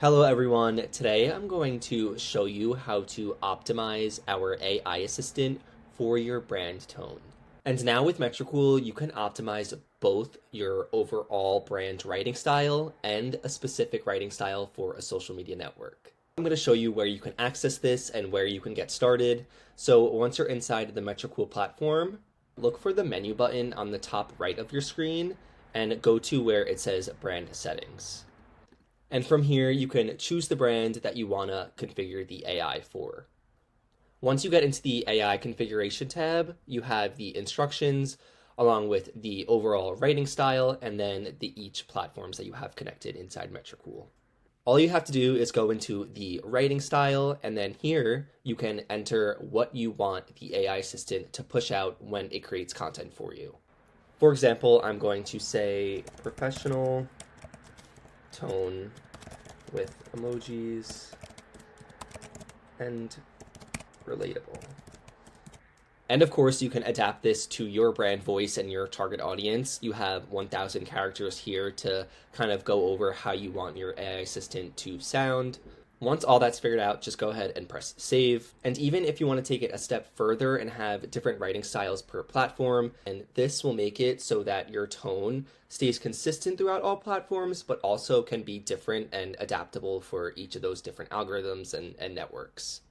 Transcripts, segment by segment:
Hello everyone, today I'm going to show you how to optimize our AI assistant for your brand tone. And now with Metricool, you can optimize both your overall brand writing style and a specific writing style for a social media network. I'm going to show you where you can access this and where you can get started. So once you're inside the Metricool platform, look for the menu button on the top right of your screen and go to where it says brand settings. And from here, you can choose the brand that you want to configure the AI for. Once you get into the AI configuration tab, you have the instructions along with the overall writing style and then each platforms that you have connected inside Metricool. All you have to do is go into the writing style, and then here you can enter what you want the AI assistant to push out when it creates content for you. For example, I'm going to say professional tone with emojis and relatable. And of course, you can adapt this to your brand voice and your target audience. You have 1,000 characters here to kind of go over how you want your AI assistant to sound. Once all that's figured out, just go ahead and press save. And even if you want to take it a step further and have different writing styles per platform, and this will make it so that your tone stays consistent throughout all platforms, but also can be different and adaptable for each of those different algorithms and networks.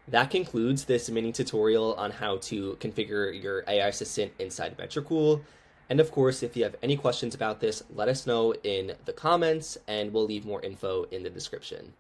That concludes this mini tutorial on how to configure your AI assistant inside Metricool. And of course, if you have any questions about this, let us know in the comments and we'll leave more info in the description.